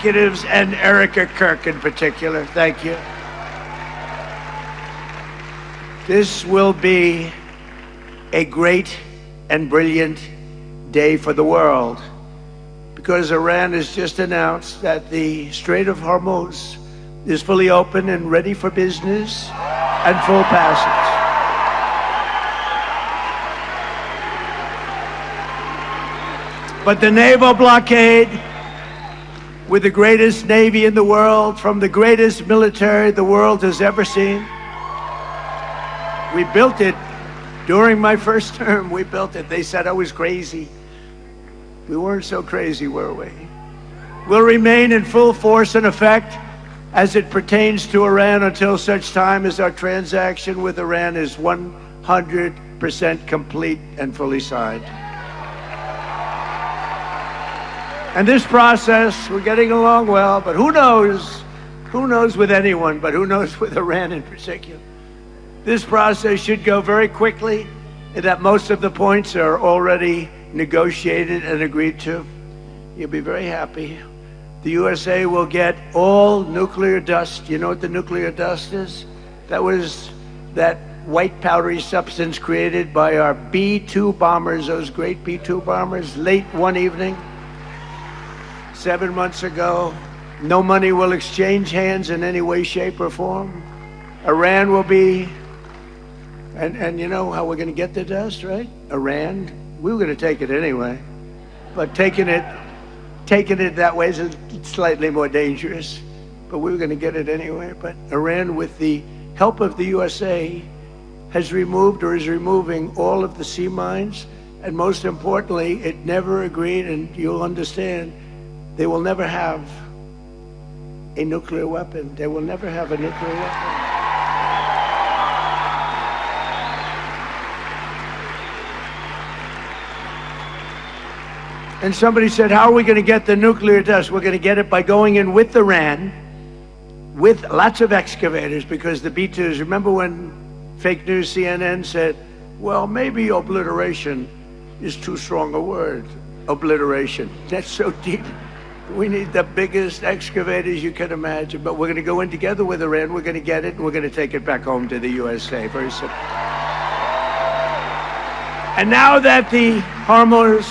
executives and Erica Kirk in particular. Thank you. This will be a great and brilliant day for the world, because Iran has just announced that the Strait of Hormuz is fully open and ready for business and full passage. But the naval blockade, with the greatest navy in the world, from the greatest military the world has ever seen, we built it during my first term. We built it. They said I was crazy. We weren't so crazy, were we? Will remain in full force and effect as it pertains to Iran until such time as our transaction with Iran is 100% complete and fully signed. And this process, we're getting along well, but who knows with anyone, but who knows with Iran in particular. This process should go very quickly, and that most of the points are already negotiated and agreed to. You'll be very happy. The USA will get all nuclear dust. You know what the nuclear dust is? That was that white powdery substance created by our B-2 bombers, those great B-2 bombers, late one evening, 7 months ago. No money will exchange hands in any way, shape, or form. Iran will be, and you know how we're going to get the dust, right? Iran, we were going to take it anyway, but taking it that way is slightly more dangerous, but we were going to get it anyway. But Iran, with the help of the USA, has removed or is removing all of the sea mines, and most importantly, it never agreed, and you'll understand, they will never have a nuclear weapon. They will never have a nuclear weapon. And somebody said, how are we going to get the nuclear dust? We're going to get it by going in with Iran, with lots of excavators, because the B-2s, remember when fake news CNN said, well, maybe obliteration is too strong a word. Obliteration. That's so deep. We need the biggest excavators you can imagine, but we're going to go in together with Iran. We're going to get it, and we're going to take it back home to the USA. Very simple. And now that the Hormuz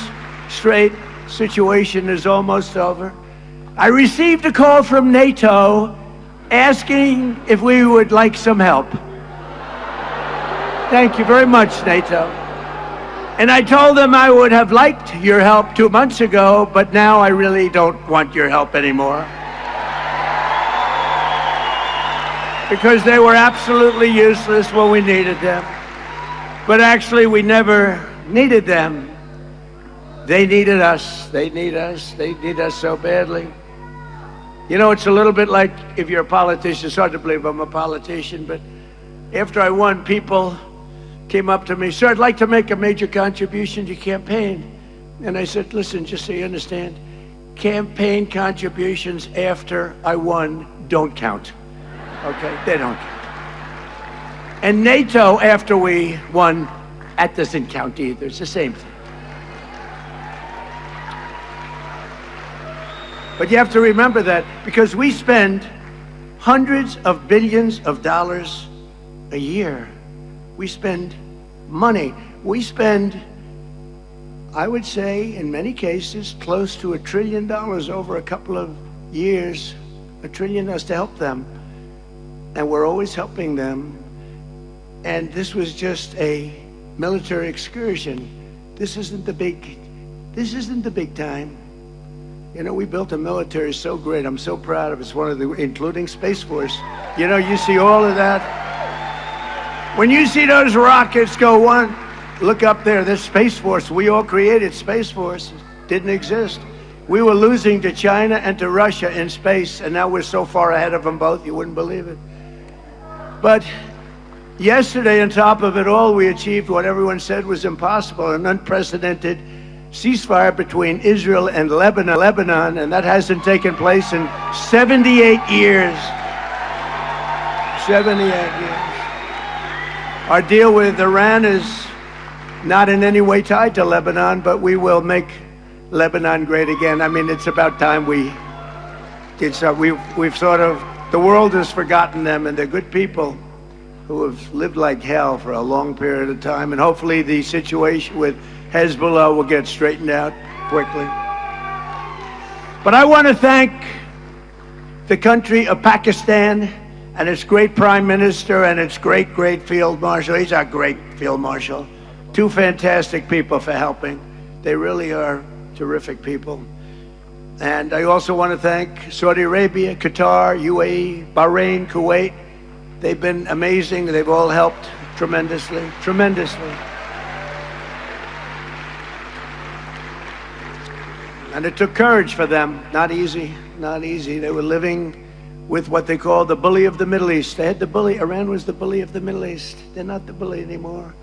Strait situation is almost over, I received a call from NATO asking if we would like some help. Thank you very much, NATO. And I told them I would have liked your help 2 months ago, but now I really don't want your help anymore. Because they were absolutely useless when we needed them. But actually, we never needed them. They needed us. They need us. They need us so badly. You know, it's a little bit like if you're a politician. It's hard to believe I'm a politician, but after I won, people came up to me, sir, I'd like to make a major contribution to your campaign. And I said, listen, just so you understand, campaign contributions after I won don't count. Okay? They don't count. And NATO after we won, that doesn't count either. It's the same thing. But you have to remember that, because we spend hundreds of billions of dollars a year. We spend money. We spend, I would say, in many cases, close to $1 trillion over a couple of years. $1 trillion to help them. And we're always helping them. And this was just a military excursion. This isn't the big time. You know, we built a military so great. I'm so proud of it. It's one of the, including Space Force. You know, you see all of that. When you see those rockets go one, look up there, there's Space Force. We all created Space Force. It didn't exist. We were losing to China and to Russia in space, and now we're so far ahead of them both, you wouldn't believe it. But yesterday, on top of it all, we achieved what everyone said was impossible, an unprecedented ceasefire between Israel and Lebanon, and that hasn't taken place in 78 years. 78 years. Our deal with Iran is not in any way tied to Lebanon, but we will make Lebanon great again. I mean, it's about time we we've sort of, the world has forgotten them, and they're good people who have lived like hell for a long period of time, and hopefully the situation with Hezbollah will get straightened out quickly. But I want to thank the country of Pakistan and its great prime minister and its great field marshal. He's our great field marshal. Two fantastic people for helping. They really are terrific people. And I also want to thank Saudi Arabia, Qatar, UAE, Bahrain, Kuwait. They've been amazing. They've all helped tremendously. And it took courage for them. Not easy. They were living with what they call the bully of the Middle East. They had the bully. Iran was the bully of the Middle East. They're not the bully anymore.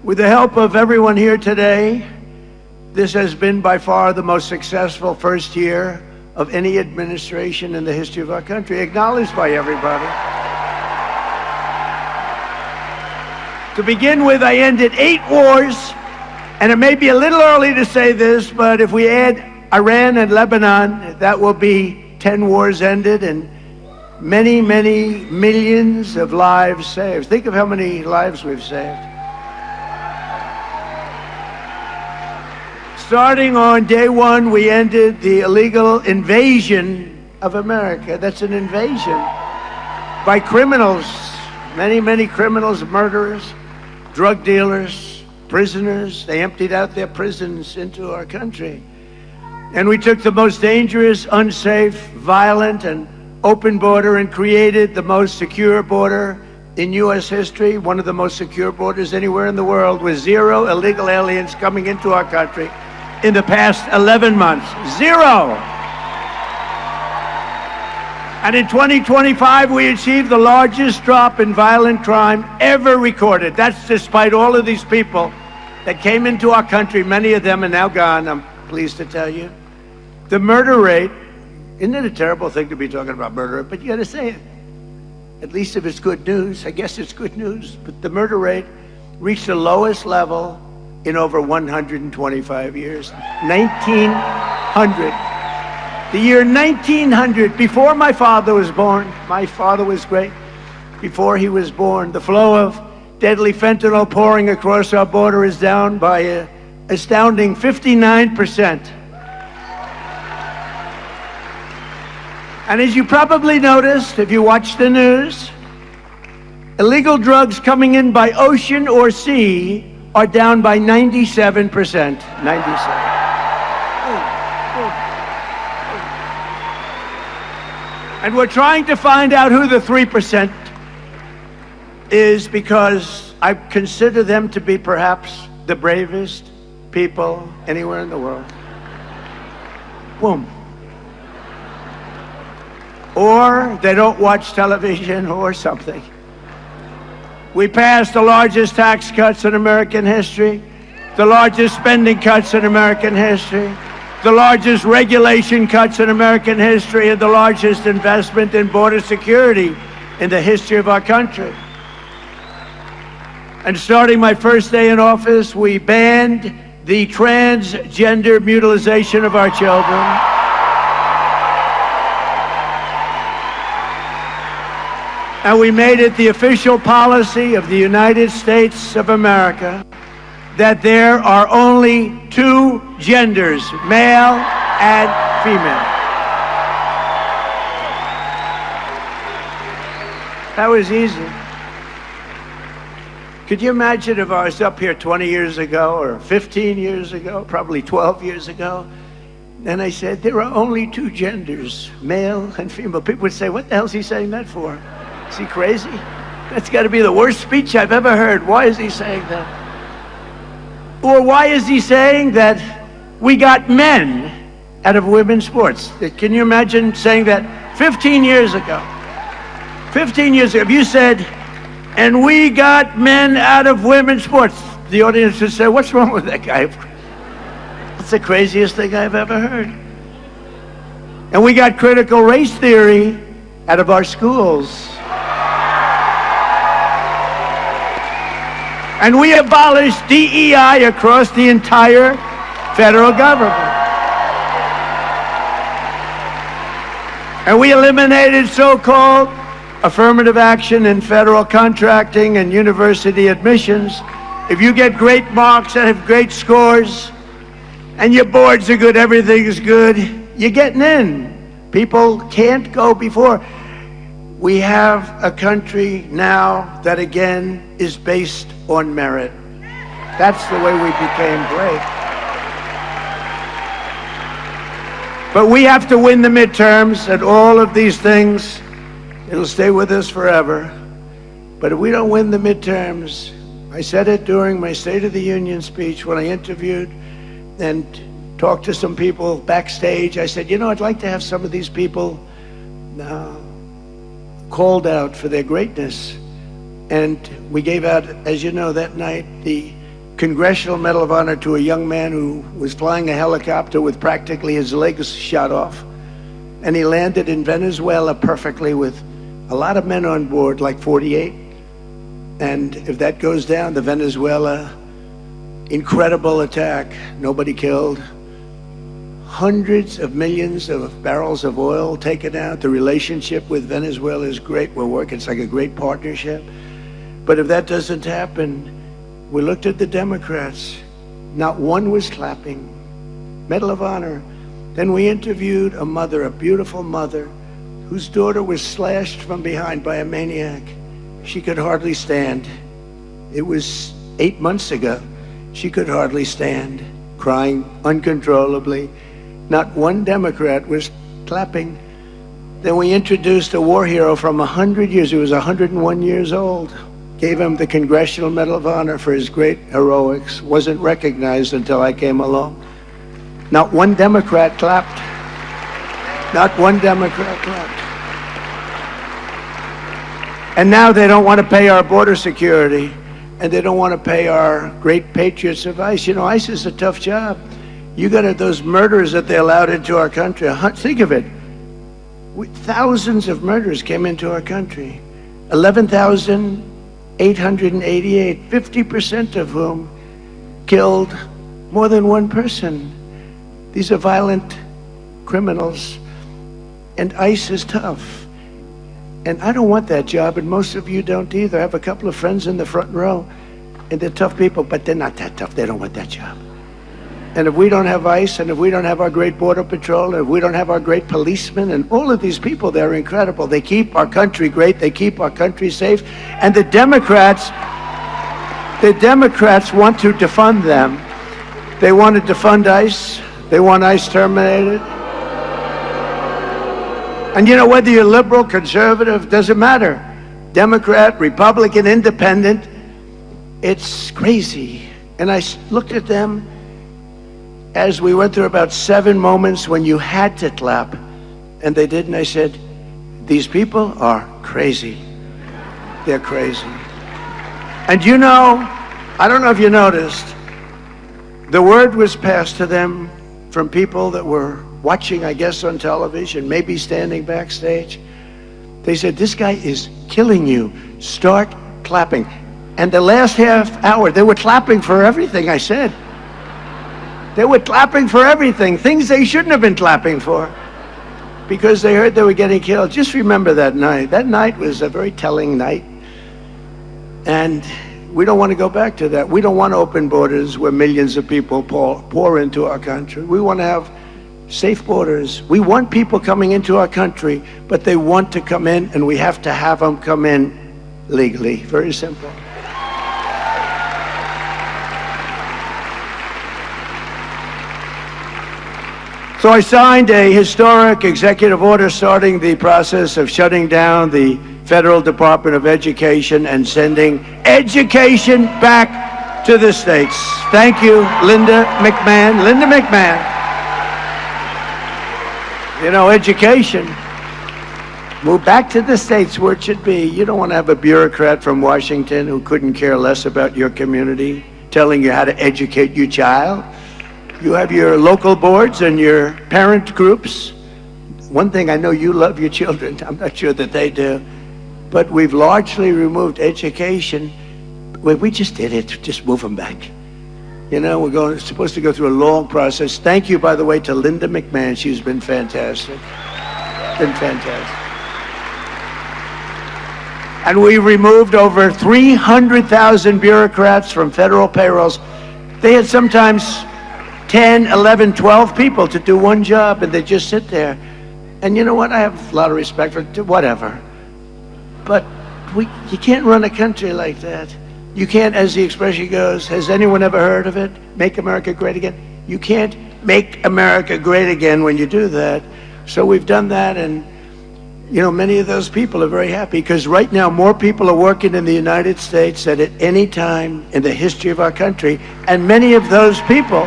With the help of everyone here today, this has been by far the most successful first year of any administration in the history of our country, acknowledged by everybody. To begin with, I ended 8 wars, and it may be a little early to say this, but if we add Iran and Lebanon, that will be 10 wars ended and many millions of lives saved. Think of how many lives we've saved. Starting on day 1, we ended the illegal invasion of America. That's an invasion by criminals, many criminals, murderers, drug dealers, prisoners. They emptied out their prisons into our country. And we took the most dangerous, unsafe, violent, and open border and created the most secure border in U.S. history, one of the most secure borders anywhere in the world, with 0 illegal aliens coming into our country in the past 11 months. 0! And in 2025, we achieved the largest drop in violent crime ever recorded. That's despite all of these people that came into our country. Many of them are now gone, I'm pleased to tell you. The murder rate, isn't it a terrible thing to be talking about murder? But you got to say it. At least if it's good news. I guess it's good news. But the murder rate reached the lowest level in over 125 years. 1900. The year 1900, before my father was born. My father was great. Before he was born, the flow of deadly fentanyl pouring across our border is down by an astounding 59%. And as you probably noticed, if you watch the news, illegal drugs coming in by ocean or sea are down by 97%. 97. And we're trying to find out who the 3% is, because I consider them to be perhaps the bravest people anywhere in the world. Boom. Or they don't watch television or something. We passed the largest tax cuts in American history, the largest spending cuts in American history, the largest regulation cuts in American history, and the largest investment in border security in the history of our country. And starting my first day in office, we banned the transgender mutilization of our children. And we made it the official policy of the United States of America that there are only 2 genders, male and female. That was easy. Could you imagine if I was up here 20 years ago or 15 years ago, probably 12 years ago, and I said, there are only 2 genders, male and female. People would say, what the hell is he saying that for? Is he crazy? That's got to be the worst speech I've ever heard. Why is he saying that? Or why is he saying that we got men out of women's sports? Can you imagine saying that 15 years ago? 15 years ago, if you said, and we got men out of women's sports, the audience would say, what's wrong with that guy? That's the craziest thing I've ever heard. And we got critical race theory out of our schools. And we abolished DEI across the entire federal government. And we eliminated so-called affirmative action in federal contracting and university admissions. If you get great marks and have great scores, and your boards are good, everything's good, you're getting in. People can't go before. We have a country now that again is based on merit. That's the way we became great. But we have to win the midterms, and all of these things, it'll stay with us forever. But if we don't win the midterms, I said it during my State of the Union speech when I interviewed and talked to some people backstage. I said, you know, I'd like to have some of these people called out for their greatness. And we gave out, as you know, that night, the Congressional Medal of Honor to a young man who was flying a helicopter with practically his legs shot off. And he landed in Venezuela perfectly with a lot of men on board, like 48. And if that goes down, the Venezuela incredible attack, nobody killed. Hundreds of millions of barrels of oil taken out. The relationship with Venezuela is great. We're working, it's like a great partnership. But if that doesn't happen, we looked at the Democrats. Not one was clapping. Medal of Honor. Then we interviewed a mother, a beautiful mother, whose daughter was slashed from behind by a maniac. She could hardly stand. It was 8 months ago. She could hardly stand, crying uncontrollably. Not one Democrat was clapping. Then we introduced a war hero from 100 years. He was 101 years old. Gave him the Congressional Medal of Honor for his great heroics. Wasn't recognized until I came along. Not one Democrat clapped. Not one Democrat clapped. And now they don't want to pay our border security, and they don't want to pay our great patriots of ICE. You know, ICE is a tough job. You got those murders that they allowed into our country. Think of it. Thousands of murders came into our country. 11,888, 50% of whom killed more than one person. These are violent criminals, and ICE is tough. And I don't want that job, and most of you don't either. I have a couple of friends in the front row, and they're tough people, but they're not that tough. They don't want that job. And if we don't have ICE, and if we don't have our great Border Patrol, and if we don't have our great policemen, and all of these people, they're incredible. They keep our country great. They keep our country safe. And the Democrats want to defund them. They want to defund ICE. They want ICE terminated. And you know, whether you're liberal, conservative, doesn't matter. Democrat, Republican, independent, it's crazy. And I looked at them as we went through about 7 moments when you had to clap, and they didn't. I said, these people are crazy. They're crazy. And you know, I don't know if you noticed, the word was passed to them from people that were watching, I guess, on television, maybe standing backstage. They said, this guy is killing you. Start clapping. And the last half hour, they were clapping for everything I said. They were clapping for everything, things they shouldn't have been clapping for, because they heard they were getting killed. Just remember that night. That night was a very telling night. And we don't want to go back to that. We don't want open borders where millions of people pour into our country. We want to have safe borders. We want people coming into our country, but they want to come in, and we have to have them come in legally. Very simple. So I signed a historic executive order starting the process of shutting down the Federal Department of Education and sending education back to the states. Thank you, Linda McMahon. Linda McMahon. You know, education, move back to the states where it should be. You don't want to have a bureaucrat from Washington who couldn't care less about your community telling you how to educate your child. You have your local boards and your parent groups. One thing, I know you love your children. I'm not sure that they do. But we've largely removed education. Well, we just did it. Just move them back. You know, we're supposed to go through a long process. Thank you, by the way, to Linda McMahon. She's been fantastic. been fantastic. And we removed over 300,000 bureaucrats from federal payrolls. They had sometimes 10, 11, 12 people to do one job, and they just sit there. And you know what? I have a lot of respect for whatever. But you can't run a country like that. You can't, as the expression goes, has anyone ever heard of it? Make America great again? You can't make America great again when you do that. So we've done that, and you know, many of those people are very happy because right now more people are working in the United States than at any time in the history of our country. And many of those people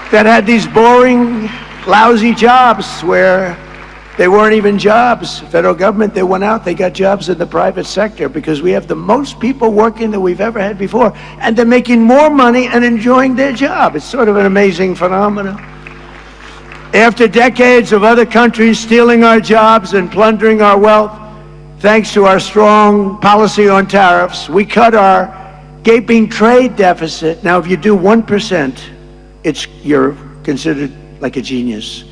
that had these boring, lousy jobs where they weren't even jobs, federal government, they went out, they got jobs in the private sector because we have the most people working that we've ever had before. And they're making more money and enjoying their job. It's sort of an amazing phenomenon. After decades of other countries stealing our jobs and plundering our wealth, thanks to our strong policy on tariffs, we cut our gaping trade deficit. Now, if you do 1%, you're considered like a genius.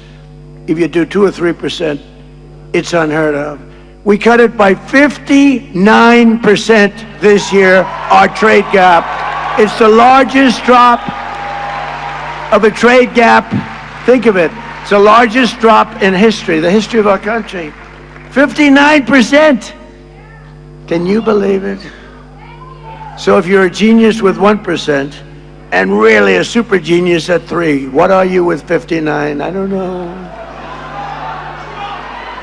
If you do 2 or 3%, it's unheard of. We cut it by 59% this year, our trade gap. It's the largest drop of a trade gap. Think of it. It's the largest drop in history, the history of our country. 59%. Can you believe it? So if you're a genius with 1% and really a super genius at 3, what are you with 59? I don't know.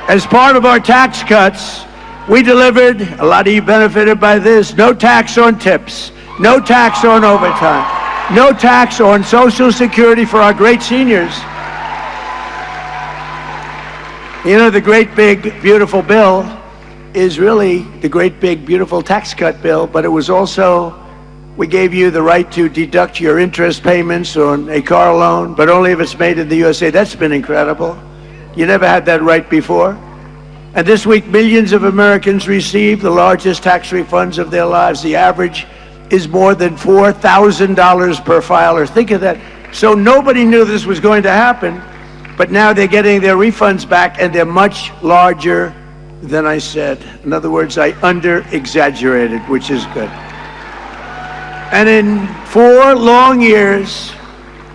As part of our tax cuts, we delivered, a lot of you benefited by this, no tax on tips, no tax on overtime, no tax on Social Security for our great seniors. You know, the great big beautiful bill is really the great big beautiful tax cut bill, but it was also, we gave you the right to deduct your interest payments on a car loan, but only if it's made in the USA. That's been incredible. You never had that right before. And this week, millions of Americans received the largest tax refunds of their lives. The average is more than $4,000 per filer. Think of that. So nobody knew this was going to happen. But now they're getting their refunds back, and they're much larger than I said. In other words, I under-exaggerated, which is good. And in 4 long years,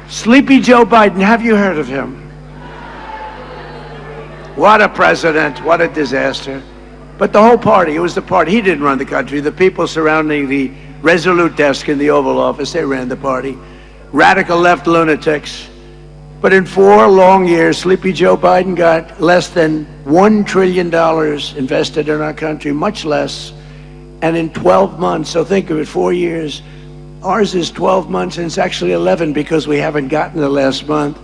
Sleepy Joe Biden, have you heard of him? What a president, what a disaster. But the whole party, it was the party. He didn't run the country. The people surrounding the Resolute desk in the Oval Office, they ran the party. Radical left lunatics. But in 4 long years, Sleepy Joe Biden got less than $1 trillion invested in our country, much less. And in 12 months, so think of it, 4 years. Ours is 12 months, and it's actually 11 because we haven't gotten the last month.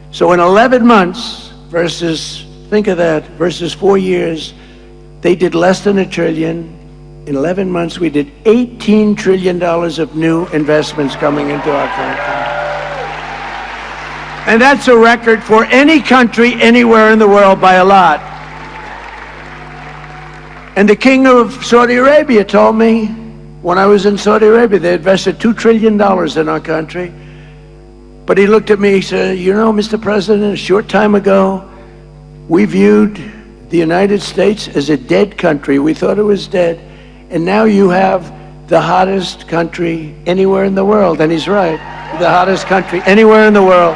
So in 11 months versus, think of that, versus 4 years, they did less than $1 trillion. In 11 months, we did $18 trillion of new investments coming into our country. And that's a record for any country anywhere in the world by a lot. And the king of Saudi Arabia told me when I was in Saudi Arabia, they invested $2 trillion in our country. But he looked at me, he said, you know, Mr. President, a short time ago, we viewed the United States as a dead country. We thought it was dead. And now you have the hottest country anywhere in the world. And he's right, the hottest country anywhere in the world.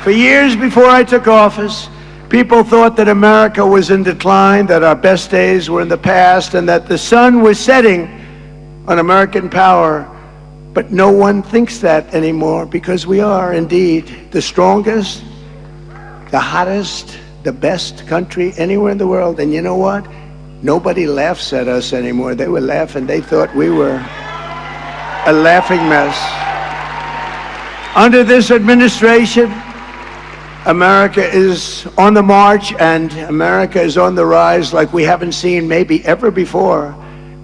For years before I took office, people thought that America was in decline, that our best days were in the past, and that the sun was setting on American power. But no one thinks that anymore because we are indeed the strongest, the hottest, the best country anywhere in the world. And you know what? Nobody laughs at us anymore. They were laughing. They thought we were a laughing mess. Under this administration, America is on the march, and America is on the rise like we haven't seen maybe ever before.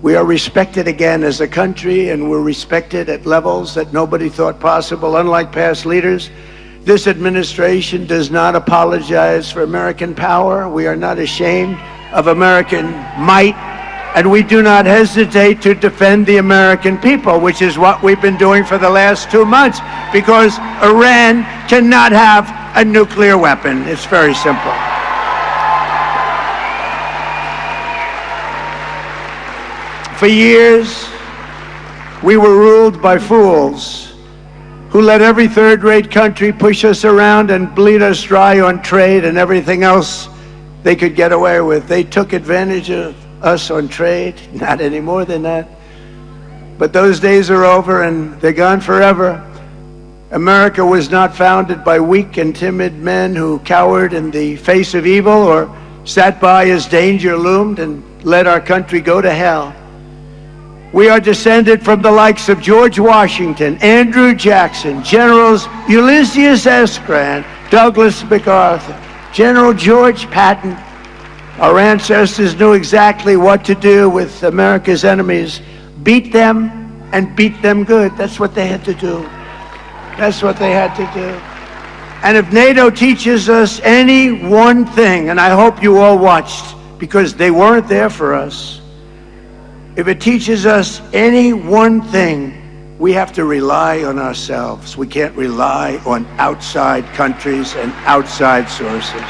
We are respected again as a country, and we're respected at levels that nobody thought possible. Unlike past leaders, this administration does not apologize for American power. We are not ashamed of American might, and we do not hesitate to defend the American people, which is what we've been doing for the last 2 months, because Iran cannot have a nuclear weapon. It's very simple. For years, we were ruled by fools who let every third-rate country push us around and bleed us dry on trade and everything else they could get away with. They took advantage of us on trade. Not any more than that. But those days are over and they're gone forever. America was not founded by weak and timid men who cowered in the face of evil or sat by as danger loomed and let our country go to hell. We are descended from the likes of George Washington, Andrew Jackson, Generals Ulysses S. Grant, Douglas MacArthur, General George Patton. Our ancestors knew exactly what to do with America's enemies. Beat them and beat them good. That's what they had to do. That's what they had to do. And if NATO teaches us any one thing, and I hope you all watched, because they weren't there for us, if it teaches us any one thing, we have to rely on ourselves. We can't rely on outside countries and outside sources.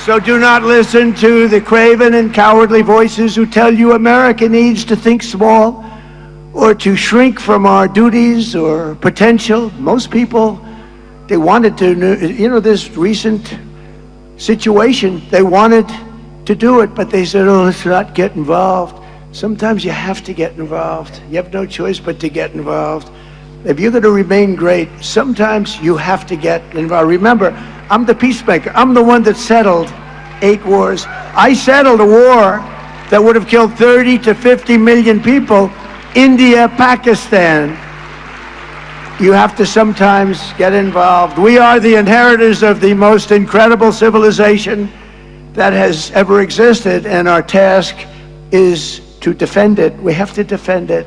So do not listen to the craven and cowardly voices who tell you America needs to think small or to shrink from our duties or potential. Most people, they wanted to, this recent situation, they wanted to do it, but they said, oh, let's not get involved. Sometimes you have to get involved. You have no choice but to get involved. If you're going to remain great, sometimes you have to get involved. Remember, I'm the peacemaker. I'm the one that settled 8 wars. I settled a war that would have killed 30 to 50 million people. India, Pakistan. You have to sometimes get involved. We are the inheritors of the most incredible civilization that has ever existed, and our task is to defend it. We have to defend it.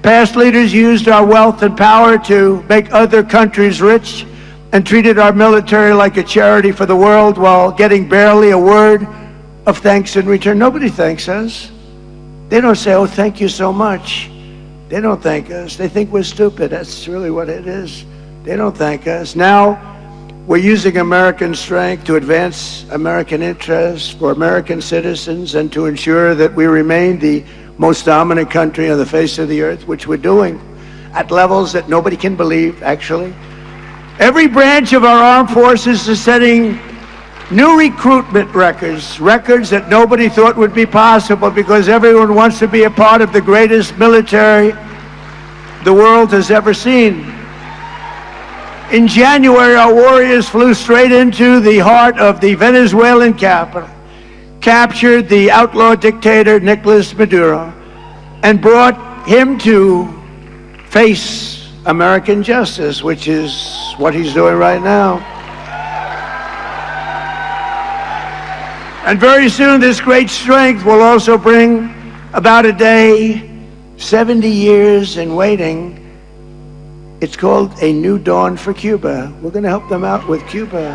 Past leaders used our wealth and power to make other countries rich and treated our military like a charity for the world while getting barely a word of thanks in return. Nobody thanks us. They don't say, oh, thank you so much. They don't thank us. They think we're stupid. That's really what it is. They don't thank us. Now, we're using American strength to advance American interests for American citizens and to ensure that we remain the most dominant country on the face of the earth, which we're doing at levels that nobody can believe, actually. Every branch of our armed forces is setting new recruitment records that nobody thought would be possible because everyone wants to be a part of the greatest military the world has ever seen. In January, our warriors flew straight into the heart of the Venezuelan capital, captured the outlaw dictator Nicolas Maduro, and brought him to face American justice, which is what he's doing right now. And very soon, this great strength will also bring about a day, 70 years in waiting. It's called A New Dawn for Cuba. We're going to help them out with Cuba.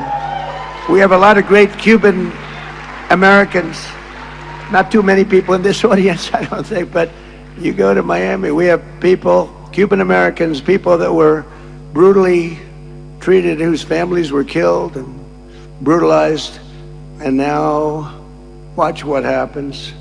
We have a lot of great Cuban Americans. Not too many people in this audience, I don't think, but you go to Miami, we have people, Cuban Americans, people that were brutally treated, whose families were killed and brutalized. And now, watch what happens.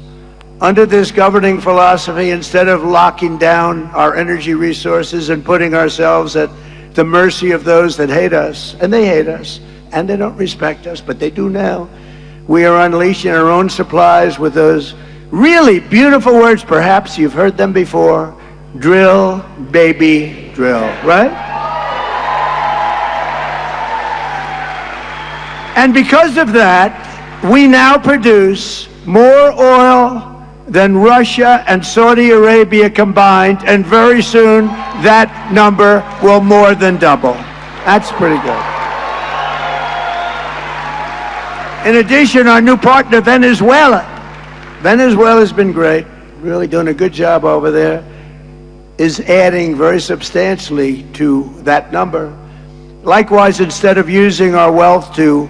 Under this governing philosophy, instead of locking down our energy resources and putting ourselves at the mercy of those that hate us, and they hate us, and they don't respect us, but they do now, we are unleashing our own supplies with those really beautiful words. Perhaps you've heard them before. Drill, baby, drill, right? And because of that, we now produce more oil than Russia and Saudi Arabia combined, and very soon that number will more than double. That's pretty good. In addition, our new partner, Venezuela. Venezuela's been great, really doing a good job over there, is adding very substantially to that number. Likewise, instead of using our wealth to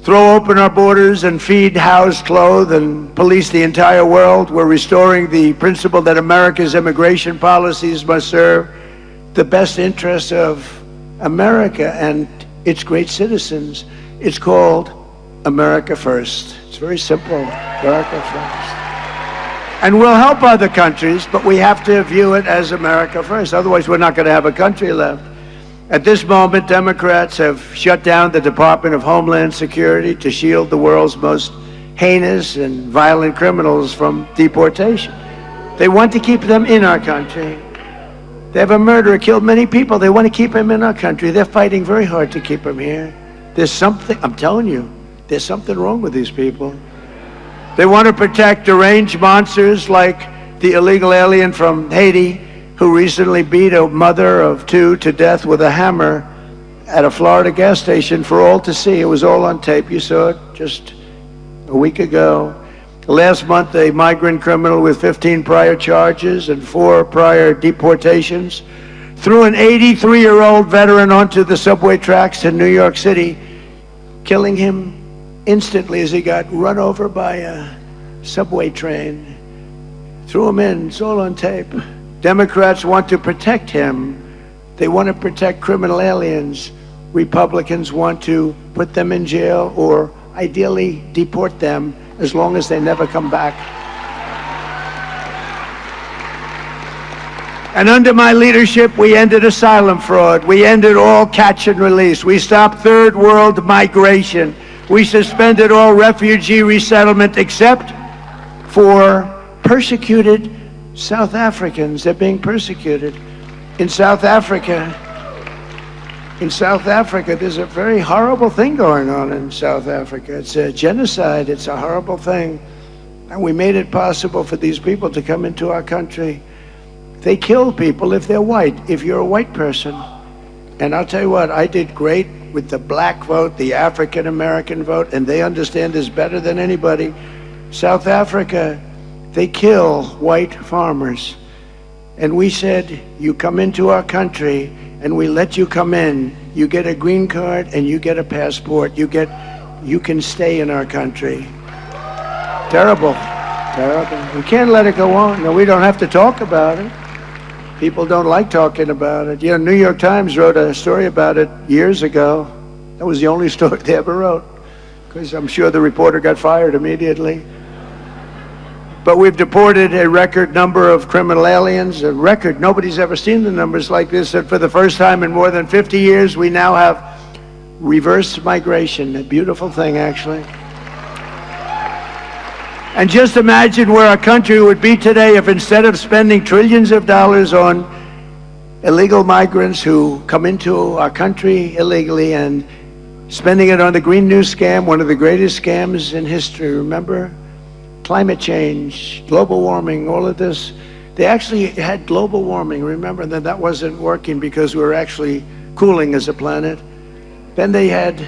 throw open our borders and feed, house, clothe, and police the entire world, we're restoring the principle that America's immigration policies must serve the best interests of America and its great citizens. It's called America First. It's very simple, America First. And we'll help other countries, but we have to view it as America First. Otherwise, we're not going to have a country left. At this moment, Democrats have shut down the Department of Homeland Security to shield the world's most heinous and violent criminals from deportation. They want to keep them in our country. They have a murderer, killed many people. They want to keep him in our country. They're fighting very hard to keep him here. There's something, I'm telling you, there's something wrong with these people. They want to protect deranged monsters like the illegal alien from Haiti who recently beat a mother of two to death with a hammer at a Florida gas station for all to see. It was all on tape. You saw it just a week ago. Last month, a migrant criminal with 15 prior charges and 4 prior deportations threw an 83-year-old veteran onto the subway tracks in New York City, killing him instantly as he got run over by a subway train. Threw him in. It's all on tape. Democrats want to protect him. They want to protect criminal aliens. Republicans want to put them in jail or ideally deport them as long as they never come back. And under my leadership, we ended asylum fraud. We ended all catch and release. We stopped third world migration. We suspended all refugee resettlement except for persecuted South Africans. They're being persecuted. In South Africa, there's a very horrible thing going on in South Africa. It's a genocide. It's a horrible thing. And we made it possible for these people to come into our country. They kill people if they're white, if you're a white person. And I'll tell you what, I did great with the black vote, the African American vote, and they understand this better than anybody. South Africa, they kill white farmers. And we said, you come into our country and we let you come in. You get a green card and you get a passport. You can stay in our country. Terrible, terrible. We can't let it go on. No, we don't have to talk about it. People don't like talking about it. You know, New York Times wrote a story about it years ago. That was the only story they ever wrote, because I'm sure the reporter got fired immediately. But we've deported a record number of criminal aliens, a record. Nobody's ever seen the numbers like this. And for the first time in more than 50 years, we now have reverse migration, a beautiful thing, actually. And just imagine where our country would be today if instead of spending trillions of dollars on illegal migrants who come into our country illegally and spending it on the Green New Scam, one of the greatest scams in history, remember? Climate change, global warming, all of this. They actually had global warming, remember, that wasn't working because we were actually cooling as a planet. Then they had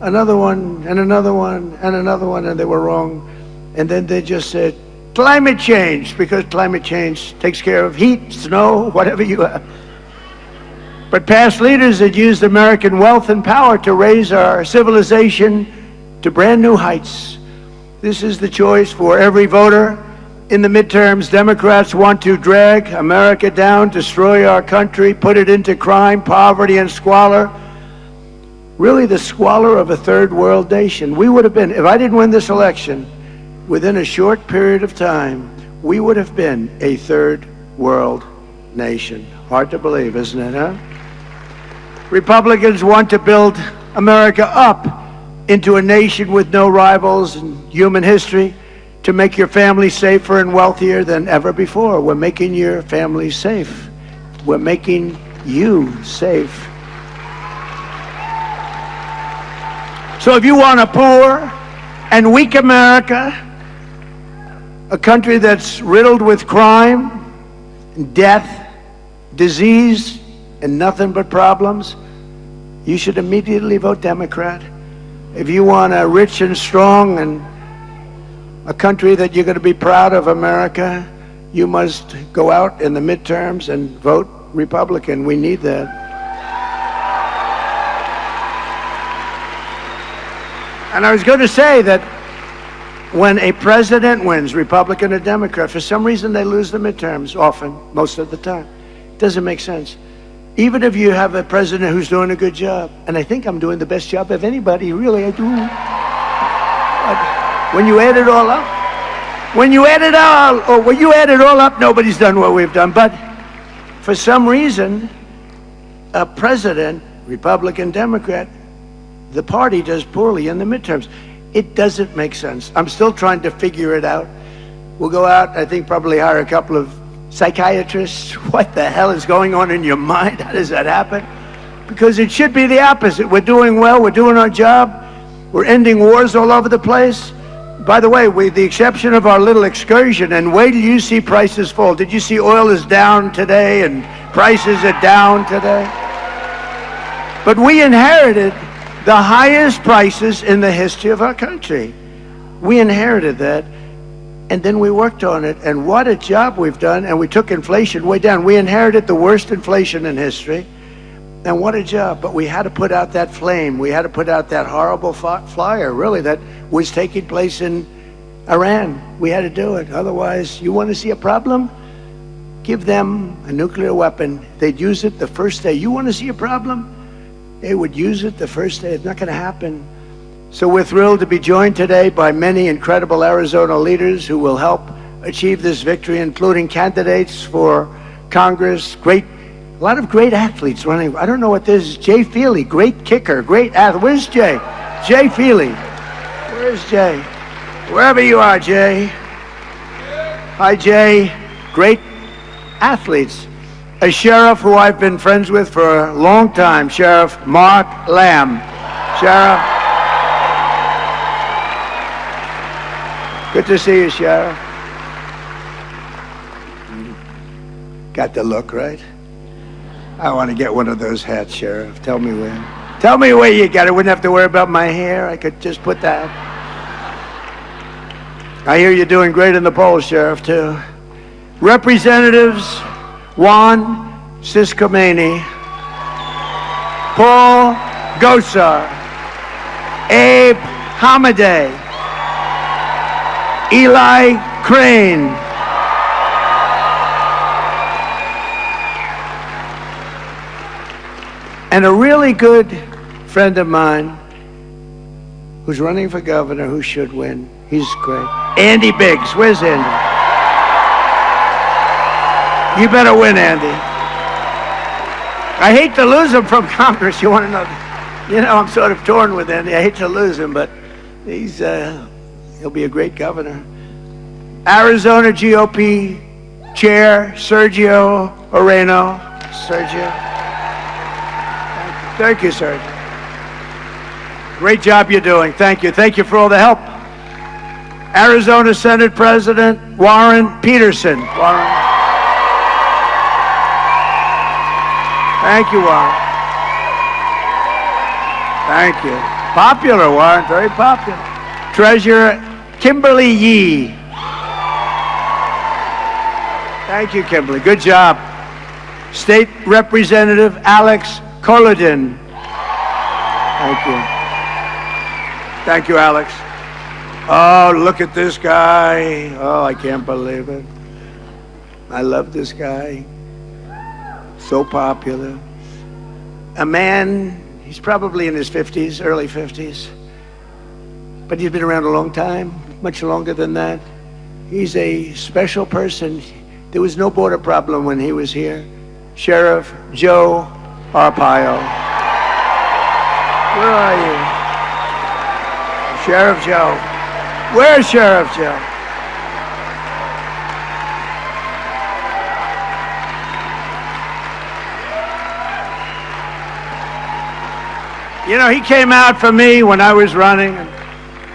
another one and another one and another one, and they were wrong. And then they just said, climate change, because climate change takes care of heat, snow, whatever you have. But past leaders had used American wealth and power to raise our civilization to brand new heights. This is the choice for every voter. In the midterms, Democrats want to drag America down, destroy our country, put it into crime, poverty, and squalor. Really the squalor of a third world nation. We would have been, if I didn't win this election, within a short period of time, we would have been a third world nation. Hard to believe, isn't it, huh? Republicans want to build America up into a nation with no rivals in human history, to make your family safer and wealthier than ever before. We're making your family safe. We're making you safe. So if you want a poor and weak America, a country that's riddled with crime, death, disease, and nothing but problems, you should immediately vote Democrat. If you want a rich and strong and a country that you're going to be proud of, America, you must go out in the midterms and vote Republican. We need that. And I was going to say that when a president wins, Republican or Democrat, for some reason they lose the midterms, often, most of the time. It doesn't make sense. even if you have a president who's doing a good job, and I think I'm doing the best job of anybody, really, I do. But when you add it all up, when you add it all up, nobody's done what we've done. But for some reason, a president, Republican, Democrat, the party does poorly in the midterms. It doesn't make sense. I'm still trying to figure it out. We'll go out, I think probably hire a couple of psychiatrists. What the hell is going on in your mind? How does that happen? Because it should be the opposite. We're doing well, we're doing our job, we're ending wars all over the place. By the way, with the exception of our little excursion, and wait till you see prices fall. Did you see oil is down today and prices are down today? But we inherited the highest prices in the history of our country. We inherited that, and then we worked on it, and what a job we've done, and we took inflation way down. We inherited the worst inflation in history, and what a job. But we had to put out that flame. We had to put out that horrible fire, really, that was taking place in Iran. We had to do it. Otherwise, you want to see a problem? Give them a nuclear weapon. They'd use it the first day. You want to see a problem? They would use it the first day. It's not going to happen. So we're thrilled to be joined today by many incredible Arizona leaders who will help achieve this victory, including candidates for Congress, a lot of great athletes running. I don't know what this is. Jay Feely, great kicker, great athlete. Where's Jay? Jay Feely. Where's Jay? Wherever you are, Jay. Hi, Jay. Great athletes. A sheriff who I've been friends with for a long time, Sheriff Mark Lamb. Sheriff. Good to see you, Sheriff. Got the look, right? I want to get one of those hats, Sheriff. Tell me where. Tell me where you got it. Wouldn't have to worry about my hair. I could just put that. I hear you're doing great in the polls, Sheriff, too. Representatives Juan Ciscomani, Paul Gosar, Abe Hamadeh, Eli Crane, and a really good friend of mine who's running for governor, who should win. He's great. Andy Biggs. Where's Andy? You better win, Andy. I hate to lose him from Congress. You want to know? You know, I'm sort of torn with Andy. I hate to lose him, but he'll be a great governor. Arizona GOP Chair Sergio Moreno. Sergio. Thank you, Sergio. Great job you're doing. Thank you. Thank you for all the help. Arizona Senate President Warren Peterson. Warren. Thank you, Warren. Thank you. Popular, Warren, very popular. Treasurer Kimberly Yee. Thank you, Kimberly. Good job. State Representative Alex Collodin. Thank you. Thank you, Alex. Oh, look at this guy. Oh, I can't believe it. I love this guy. So popular. A man, he's probably in his 50s, early 50s, but he's been around a long time, much longer than that. He's a special person. There was no border problem when he was here. Sheriff Joe Arpaio. Where are you? Sheriff Joe. Where's Sheriff Joe? You know, he came out for me when I was running, and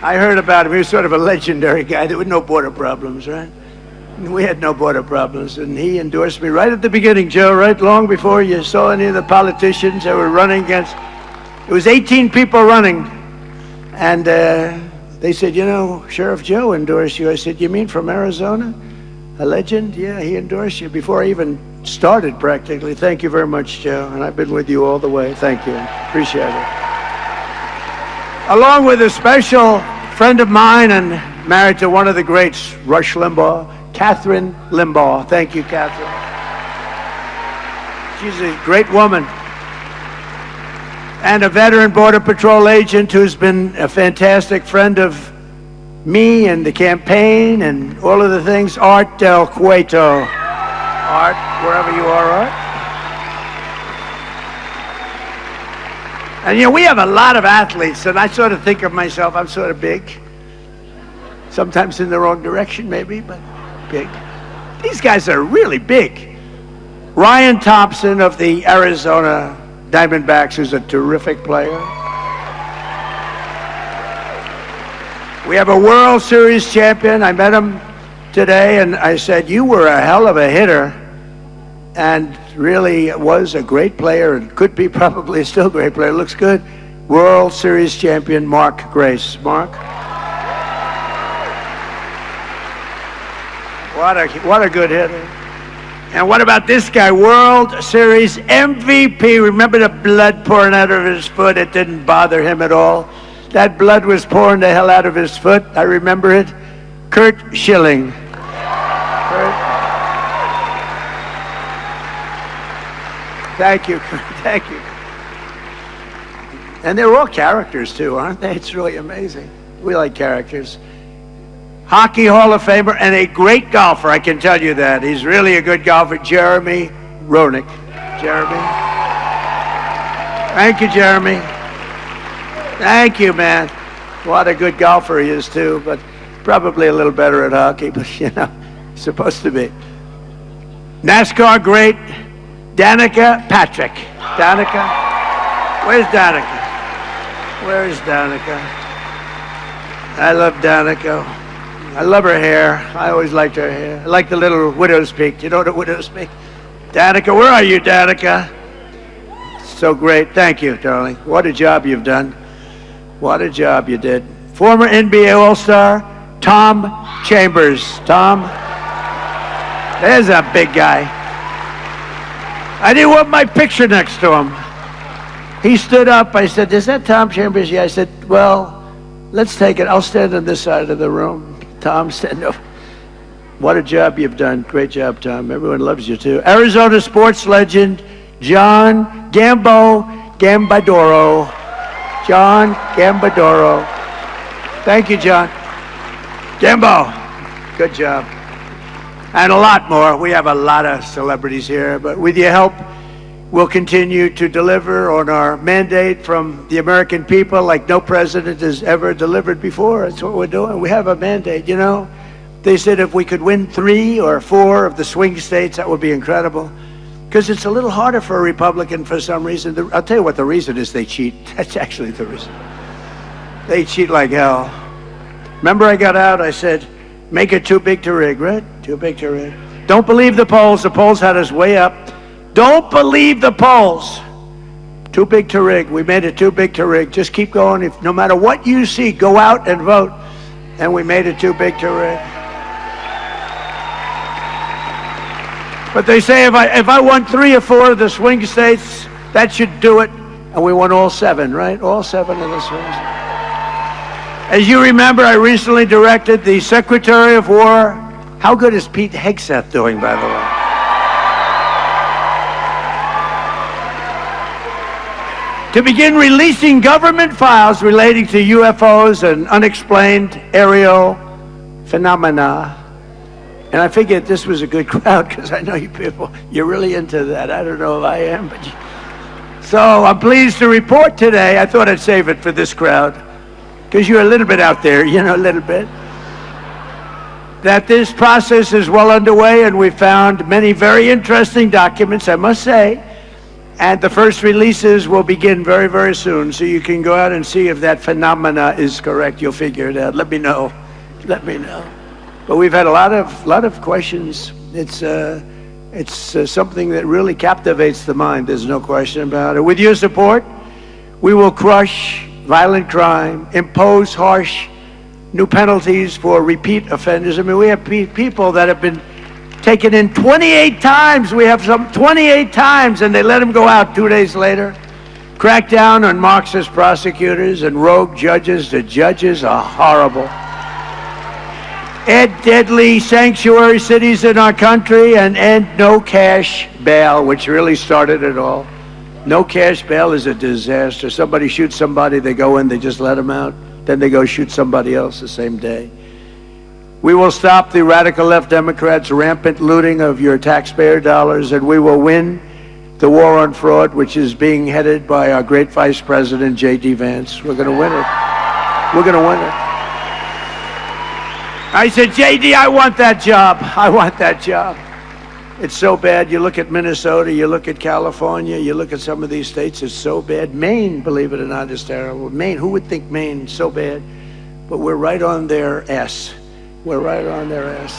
I heard about him. He was sort of a legendary guy. There were no border problems, right? We had no border problems, and he endorsed me right at the beginning, Joe, right long before you saw any of the politicians that were running against. It was 18 people running, and they said, you know, Sheriff Joe endorsed you. I said, you mean from Arizona? A legend? Yeah, he endorsed you before I even started, practically. Thank you very much, Joe, and I've been with you all the way. Thank you. Appreciate it. Along with a special friend of mine and married to one of the greats, Rush Limbaugh, Catherine Limbaugh. Thank you, Catherine. She's a great woman. And a veteran Border Patrol agent who's been a fantastic friend of me and the campaign and all of the things, Art Del Cueto. Art, wherever you are, Art. And you know, we have a lot of athletes, and I sort of think of myself, I'm sort of big. Sometimes in the wrong direction, maybe, but big. These guys are really big. Ryan Thompson of the Arizona Diamondbacks, who's a terrific player. We have a World Series champion. I met him today, and I said, you were a hell of a hitter, and really was a great player, and could be probably still a great player. Looks good. World Series champion, Mark Grace. Mark? What a good hitter. And what about this guy, World Series MVP? Remember the blood pouring out of his foot? It didn't bother him at all. That blood was pouring the hell out of his foot. I remember it. Curt Schilling. Curt. Thank you, Curt. Thank you. And they're all characters, too, aren't they? It's really amazing. We like characters. Hockey Hall of Famer and a great golfer, I can tell you that. He's really a good golfer, Jeremy Roenick. Jeremy. Thank you, Jeremy. Thank you, man. What a good golfer he is, too, but probably a little better at hockey, but, you know, supposed to be. NASCAR great, Danica Patrick. Danica? Where's Danica? Where's Danica? I love Danica. I love her hair. I always liked her hair. I like the little widow's peak. You know the widow's peak? Danica, where are you, Danica? So great. Thank you, darling. What a job you've done. What a job you did. Former NBA All-Star, Tom Chambers. Tom, there's a big guy. I didn't want my picture next to him. He stood up. I said, is that Tom Chambers? Yeah. I said, well, let's take it. I'll stand on this side of the room. Tom, stand up. What a job you've done. Great job, Tom. Everyone loves you, too. Arizona sports legend, John Gambadoro. John Gambadoro. Thank you, John. Gambo. Good job. And a lot more. We have a lot of celebrities here, but with your help, we'll continue to deliver on our mandate from the American people like no president has ever delivered before. That's what we're doing. We have a mandate, you know. They said if we could win 3 or 4 of the swing states, that would be incredible. Because it's a little harder for a Republican for some reason. I'll tell you what the reason is: they cheat. That's actually the reason. They cheat like hell. Remember I got out, I said, make it too big to rig, right? Too big to rig. Don't believe the polls. The polls had us way up. Don't believe the polls. Too big to rig. We made it too big to rig. Just keep going. If no matter what you see, go out and vote. And we made it too big to rig. But they say if I won 3 or 4 of the swing states, that should do it. And we won all 7, right? All 7 of the swings. As you remember, I recently directed the Secretary of War. How good is Pete Hegseth doing, by the way? To begin releasing government files relating to UFOs and unexplained aerial phenomena. And I figured this was a good crowd because I know you people, you're really into that. I don't know if I am, but so I'm pleased to report today, I thought I'd save it for this crowd because you're a little bit out there, you know, a little bit, that this process is well underway, and we found many very interesting documents, I must say. And the first releases will begin very, very soon. So you can go out and see if that phenomena is correct. You'll figure it out. Let me know. Let me know. But we've had a lot of questions. It's something that really captivates the mind. There's no question about it. With your support, we will crush violent crime, impose harsh new penalties for repeat offenders. I mean, we have people that have been taken in 28 times. We have some 28 times, and they let him go out 2 days later. Crack down on Marxist prosecutors and rogue judges. The judges are horrible. Add deadly sanctuary cities in our country, and end no cash bail, which really started it all. No cash bail is a disaster. Somebody shoots somebody, they go in, they just let them out. Then they go shoot somebody else the same day. We will stop the radical left Democrats' rampant looting of your taxpayer dollars, and we will win the war on fraud, which is being headed by our great Vice President, J.D. Vance. We're going to win it. We're going to win it. I said, J.D., I want that job. I want that job. It's so bad. You look at Minnesota, you look at California, you look at some of these states, it's so bad. Maine, believe it or not, is terrible. Maine, who would think Maine is so bad? But we're right on their ass. We're right on their ass.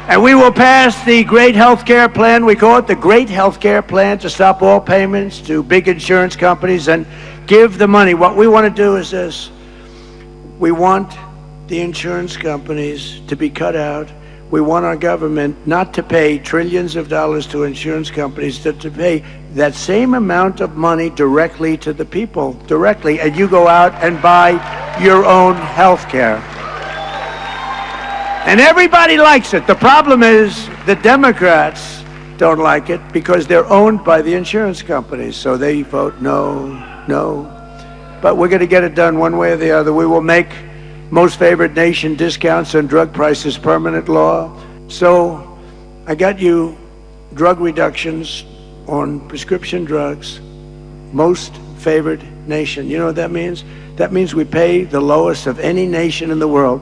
And we will pass the great health care plan. We call it the great health care plan, to stop all payments to big insurance companies and give the money. What we want to do is this. We want the insurance companies to be cut out. We want our government not to pay trillions of dollars to insurance companies, to pay that same amount of money directly to the people, directly, and you go out and buy your own health care. And everybody likes it. The problem is the Democrats don't like it because they're owned by the insurance companies. So they vote no, no. But we're going to get it done one way or the other. We will make most favored nation discounts on drug prices permanent law. So I got you drug reductions on prescription drugs, most favored nation. You know what that means? That means we pay the lowest of any nation in the world.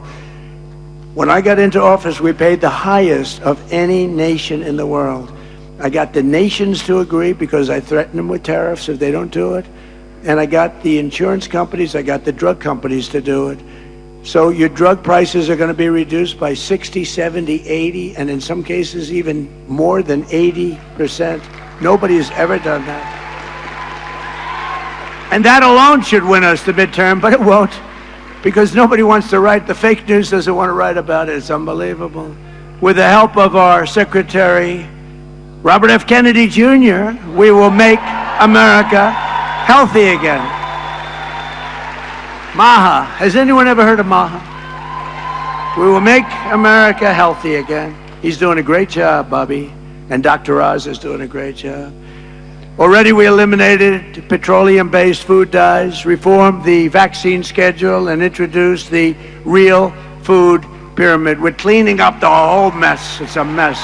When I got into office, we paid the highest of any nation in the world. I got the nations to agree because I threatened them with tariffs if they don't do it. And I got the insurance companies, I got the drug companies to do it. So your drug prices are going to be reduced by 60, 70, 80, and in some cases even more than 80%. Nobody has ever done that. And that alone should win us the midterm, but it won't. Because nobody wants to write, the fake news doesn't want to write about it. It's unbelievable. With the help of our Secretary, Robert F. Kennedy Jr., we will make America healthy again. MAHA. Has anyone ever heard of MAHA? We will make America healthy again. He's doing a great job, Bobby. And Dr. Oz is doing a great job. Already we eliminated petroleum-based food dyes, reformed the vaccine schedule, and introduced the real food pyramid. We're cleaning up the whole mess. It's a mess.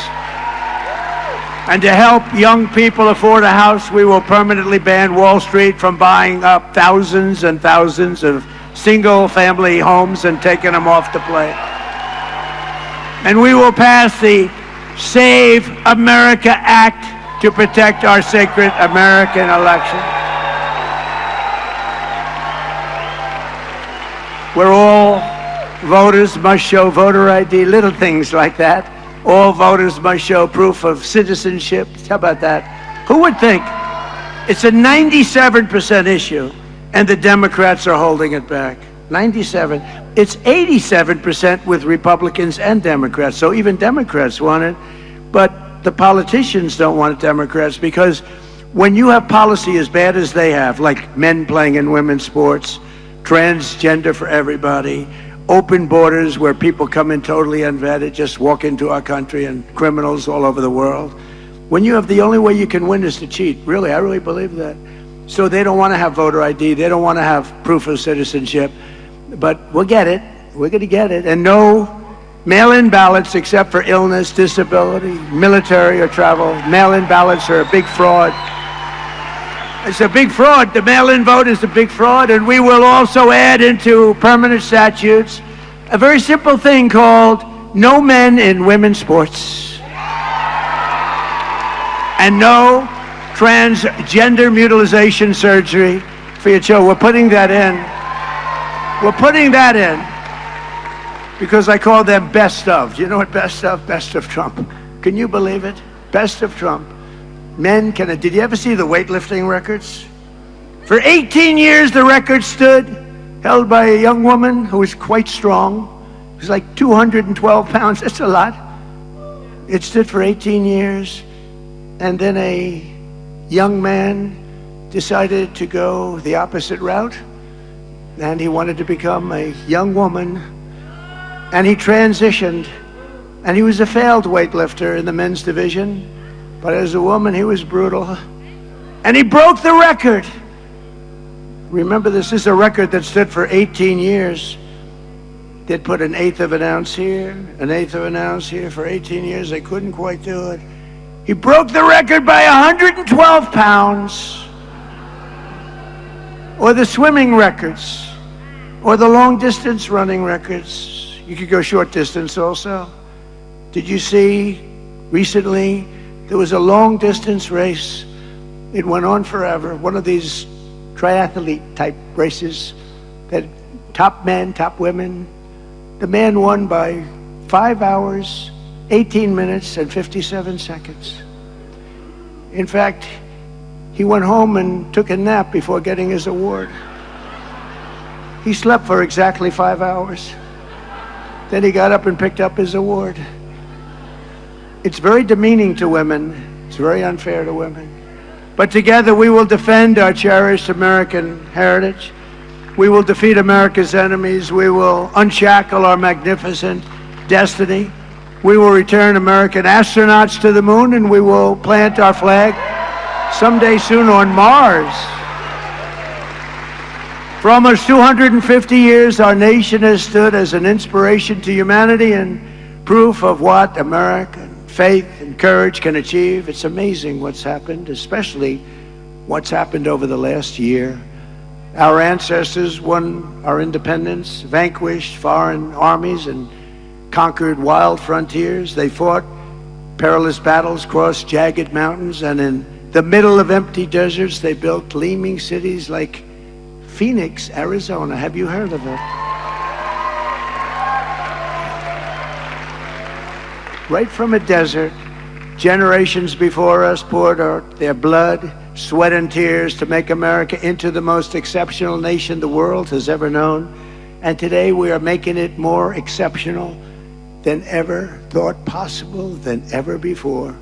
And to help young people afford a house, we will permanently ban Wall Street from buying up thousands and thousands of single-family homes and taking them off the plate. And we will pass the Save America Act to protect our sacred American election. Where all voters must show voter ID, little things like that. All voters must show proof of citizenship. How about that? Who would think? It's a 97% issue, and the Democrats are holding it back. 97. It's 87% with Republicans and Democrats, so even Democrats want it, but the politicians don't want Democrats, because when you have policy as bad as they have, like men playing in women's sports, transgender for everybody, open borders where people come in totally unvetted, just walk into our country, and criminals all over the world. When you have the only way you can win is to cheat, really, I really believe that. So they don't want to have voter ID, they don't want to have proof of citizenship, but we'll get it, we're going to get it, and no mail-in ballots except for illness, disability, military, or travel. Mail-in ballots are a big fraud. It's a big fraud. The mail-in vote is a big fraud, and we will also add into permanent statutes a very simple thing called no men in women's sports and no transgender mutilization surgery for your children. We're putting that in. We're putting that in. Because I call them best of. Do you know what best of? Best of Trump. Can you believe it? Best of Trump. Men can... Did you ever see the weightlifting records? For 18 years, the record stood, held by a young woman who was quite strong. It was like 212 pounds. That's a lot. It stood for 18 years. And then a young man decided to go the opposite route. And he wanted to become a young woman and he transitioned, and he was a failed weightlifter in the men's division, but as a woman he was brutal, and he broke the record. Remember, this is a record that stood for 18 years. They'd put an eighth of an ounce here, an eighth of an ounce here. For 18 years they couldn't quite do it. He broke the record by 112 pounds. Or the swimming records, or the long distance running records. You could go short distance also. Did you see recently there was a long distance race? It went on forever. One of these triathlete type races that top men, top women. The man won by 5 hours, 18 minutes, and 57 seconds. In fact, he went home and took a nap before getting his award. He slept for exactly 5 hours. Then he got up and picked up his award. It's very demeaning to women. It's very unfair to women. But together we will defend our cherished American heritage. We will defeat America's enemies. We will unshackle our magnificent destiny. We will return American astronauts to the moon, and we will plant our flag someday soon on Mars. For almost 250 years, our nation has stood as an inspiration to humanity and proof of what American faith and courage can achieve. It's amazing what's happened, especially what's happened over the last year. Our ancestors won our independence, vanquished foreign armies, and conquered wild frontiers. They fought perilous battles, crossed jagged mountains, and in the middle of empty deserts, they built gleaming cities like Phoenix, Arizona. Have you heard of it? Right from a desert, generations before us poured out their blood, sweat, and tears to make America into the most exceptional nation the world has ever known. And today we are making it more exceptional than ever thought possible, than ever before.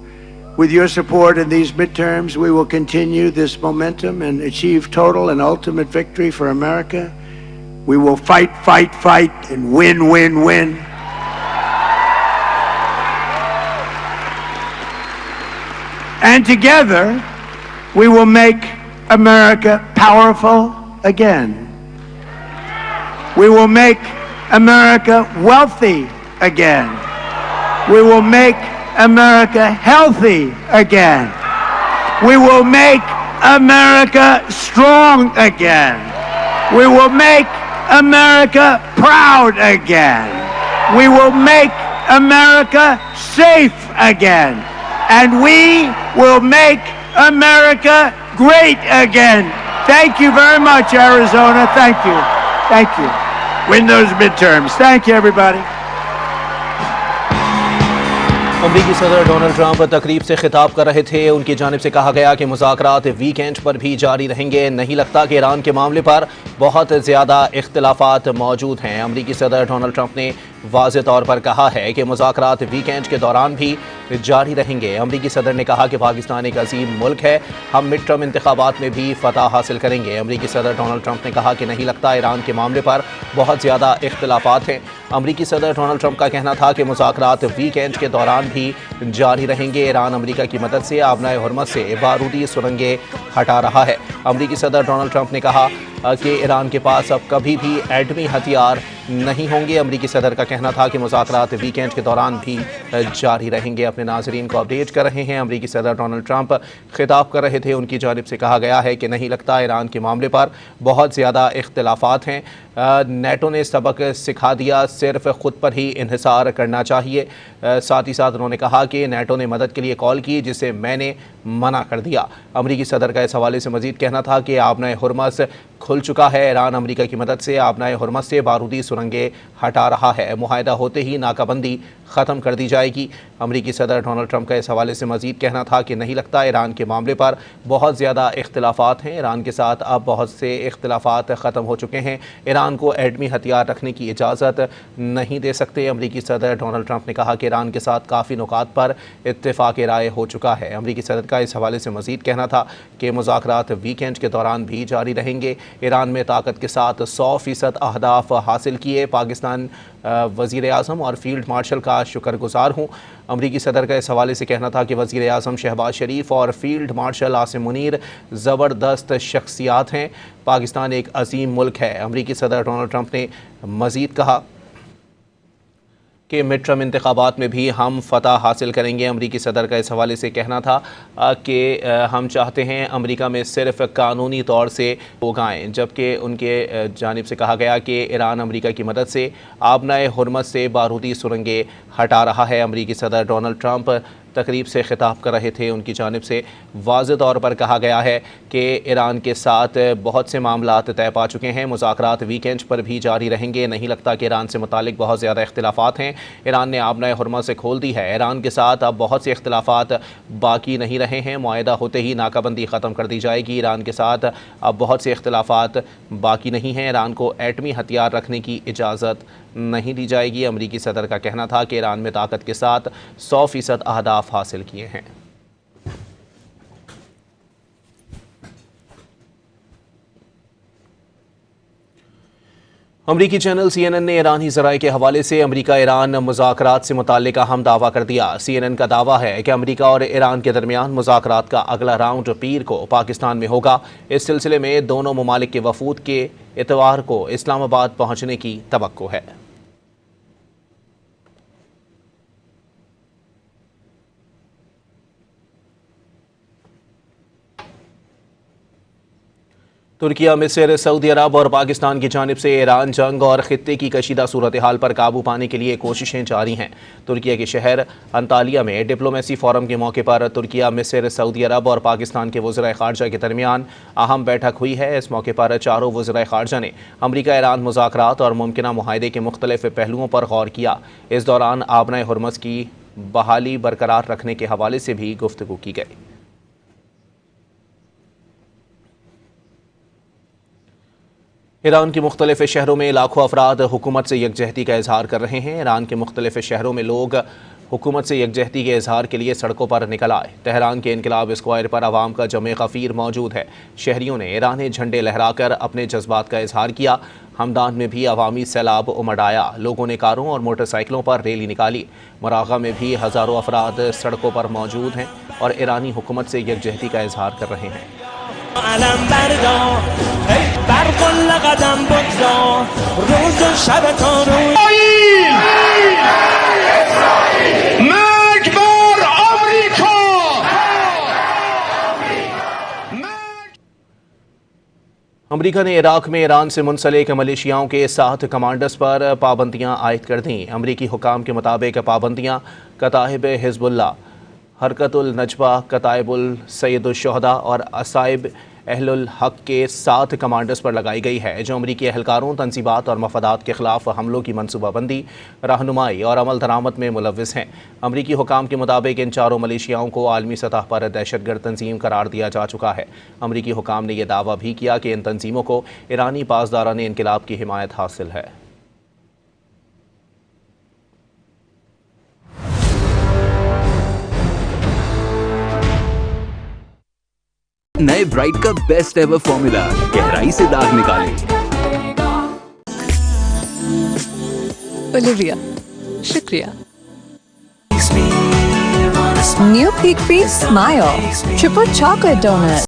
With your support in these midterms, we will continue this momentum and achieve total and ultimate victory for America. We will fight, fight, fight, and win, win, win. And together, we will make America powerful again. We will make America wealthy again. We will make America healthy again. We will make America strong again. We will make America proud again. We will make America safe again. And we will make America great again. Thank you very much, Arizona. Thank you. Thank you. Win those midterms. Thank you, everybody. अमरीकी सदर Donald Trump तकरीब से खिताब कर रहे थे। उनकी जानिब से कहा गया कि मुज़ाकरात वीकेंड पर भी जारी रहेंगे। नहीं लगता कि ईरान के मामले पर बहुत ज़्यादा इख्तिलाफात मौजूद हैं। अमरीकी सदर डोनाल्ड ट्रंप ने वाज़े तौर पर कहा है कि मुज़ाकरात वीकेंड के दौरान भी जारी रहेंगे। अमरीकी सदर ने कहा कि पाकिस्तान एक अजीम मुल्क है, हम मिड टर्म इंतखाबात में भी फतह हासिल करेंगे। अमरीकी सदर डोनाल्ड ट्रंप ने कहा कि नहीं लगता ईरान के मामले पर बहुत ज़्यादा इख्तिलाफात हैं। अमरीकी सदर डोनाल्ड ट्रंप का कहना था कि मुज़ाकरात वीकेंड के दौरान भी जारी रहेंगे। ईरान अमरीका की मदद से आबनाए हुर्मत से बारूदी सुरंगें हटा रहा है। अमरीकी सदर डोनाल्ड ट्रंप ने कहा कि ईरान के पास अब कभी भी एटमी हथियार नहीं होंगे। अमरीकी सदर का कहना था कि मुज़ाकरात वीकेंड के दौरान भी जारी रहेंगे। अपने नाज़रीन को अपडेट कर रहे हैं। अमरीकी सदर डोनाल्ड ट्रंप खिताब कर रहे थे। उनकी जानिब से कहा गया है कि नहीं लगता ईरान के मामले पर बहुत ज़्यादा इख्तिलाफात हैं। नेटो ने सबक सिखा दिया, सिर्फ ख़ुद पर ही इन्हिसार करना चाहिए। साथ ही साथ उन्होंने कहा कि नेटो ने मदद के लिए कॉल की, जिसे मैंने मना कर दिया। अमरीकी सदर का इस हवाले से मज़ीद कहना था कि आबनाए हुर्मस खुल चुका है। ईरान अमरीका की मदद से आबनाए हुर्मस से बारूदी सुरंगें हटा रहा है। मुआहदा होते ही नाकाबंदी ख़त्म कर दी जाएगी। अमरीकी सदर डोनाल्ड ट्रंप का इस हवाले से मज़ीद कहना था कि नहीं लगता ईरान के मामले पर बहुत ज़्यादा इख्तिलाफात हैं। ईरान के साथ अब बहुत से इख्तिलाफात ख़त्म हो चुके हैं। ईरान को एटमी हथियार रखने की इजाज़त नहीं दे सकते। अमरीकी सदर डोनाल्ड ट्रंप ने कहा कि ईरान के साथ काफ़ी नुकात पर इत्तेफाक राय हो चुका है। अमरीकी सदर का इस हवाले से मज़ीद कहना था कि मुज़ाकरात वीकेंड के दौरान भी जारी रहेंगे। ईरान में ताकत के साथ 100% अहदाफ हासिल किए। पाकिस्तान वज़ीर आज़म और फील्ड मार्शल का शुक्रगुजार हूँ। अमरीकी सदर का इस हवाले से कहना था कि वज़ीर आज़म शहबाज शरीफ और फील्ड मार्शल आसिम मुनीर ज़बरदस्त शख्सियात हैं। पाकिस्तान एक अजीम मुल्क है। अमरीकी सदर डोनाल्ड ट्रंप ने मज़ीद कहा कि मिड टर्म इंतखाबात में भी हम फतह हासिल करेंगे। अमरीकी सदर का इस हवाले से कहना था कि हम चाहते हैं अमरीका में सिर्फ कानूनी तौर से लोग आएँ, जबकि उनके जानिब से कहा गया कि ईरान अमरीका की मदद से आबनाए हुर्मत से बारूदी सुरंगें हटा रहा है। अमरीकी सदर डोनाल्ड ट्रंप तकरीब से खिताब कर रहे थे। उनकी जानिब से वाज़ेह तौर पर कहा गया है कि ईरान के साथ बहुत से मामलात तय पा चुके हैं। मुज़ाकरात वीकेंड पर भी जारी रहेंगे। नहीं लगता कि ईरान से मुतालिक बहुत ज़्यादा इख्तिलाफ़ात हैं। ईरान ने आबनाए हुर्मा से खोल दी है। ईरान के साथ अब बहुत से इख्तिलाफ़ात बाकी नहीं रहे हैं। मुआहदा होते ही नाकाबंदी ख़त्म कर दी जाएगी। ईरान के साथ अब बहुत से इख्तिलाफ़ात बाकी नहीं हैं। ईरान को एटमी हथियार रखने की इजाज़त नहीं दी जाएगी। अमरीकी सदर का कहना था कि ईरान में ताकत के साथ 100% अहदाफ हासिल किए हैं। अमरीकी चैनल CNN ने ईरानी ज़राए के हवाले से अमरीका ईरान मुज़ाकरात से मुताल्लिक़ अहम दावा कर दिया। CNN का दावा है कि अमरीका और ईरान के दरमियान मुज़ाकरात का अगला राउंड पीर को पाकिस्तान में होगा। इस सिलसिले में दोनों ममालिक के वफूद के इतवार को इस्लामाबाद पहुँचने की तवक्को है। तुर्किया, मिस्र, सऊदी अरब और पाकिस्तान की जानिब से ईरान जंग और खित्ते की कशीदा सूरत हाल पर काबू पाने के लिए कोशिशें जारी हैं। तुर्किया के शहर अंतालिया में डिप्लोमेसी फोरम के मौके पर तुर्किया, मिस्र, सऊदी अरब और पाकिस्तान के वज़ीर ख़ारजा के दरमियान अहम बैठक हुई है। इस मौके पर चारों वज़ीर ख़ारजा ने अमरीका ईरान मुज़ाकरात और मुमकिना मुआहदे के मुख्तलिफ पहलुओं पर गौर किया। इस दौरान आबनाए हुर्मस की बहाली बरकरार रखने के हवाले से भी गुफ्तगू की गई। ईरान के मुख्तलिफ शहरों में लाखों अफराद हुकूमत से यकजहती का इजहार कर रहे हैं। ईरान के मुख्तलिफ शहरों में लोग हुकूमत से यकजहती के इजहार के लिए सड़कों पर निकल आए। तेहरान के इनकलाब स्क्वायर पर आवाम का जमे गफीर मौजूद है। शहरियों ने ईरानी झंडे लहराकर अपने जज्बात का इजहार किया। हमदान में भी अवामी सैलाब उमड़ आया। लोगों ने कारों और मोटरसाइकिलों पर रैली निकाली। मरागा में भी हज़ारों अफराद सड़कों पर मौजूद हैं और ईरानी हुकूमत से यकजहती का इजहार कर रहे हैं। अमरीका ने इराक में ईरान से मुंसलिक मलेशियाओं के 7 कमांडर्स पर पाबंदियां आयद कर दी। अमरीकी हुकाम के मुताबिक पाबंदियां कताइब हिजबुल्लाह, हरकतुल नजबा, कताइबुल सैयदुल शुहदा और असाइब अहलुल हक के 7 कमांडर्स पर लगाई गई है, जो अमरीकी एहलकारों, तंजीबात और मफादात के खिलाफ हमलों की मनसूबाबंदी, रहनुमाई और अमल दरामद में मुलव्विस हैं। अमरीकी हुकाम के मुताबिक इन चारों मलेशियाओं को आलमी सतह पर दहशतगर्द तंजीम करार दिया जा चुका है। अमरीकी हुकाम ने यह दावा भी किया कि इन तंजीमों को ईरानी पासदारान इनकलाब की हिमायत हासिल है। नए ब्राइट का बेस्ट एवर फॉर्मूला, गहराई से दाग निकाले। ओलिविया, शुक्रिया। New Peak Free Smile, triple chocolate donut.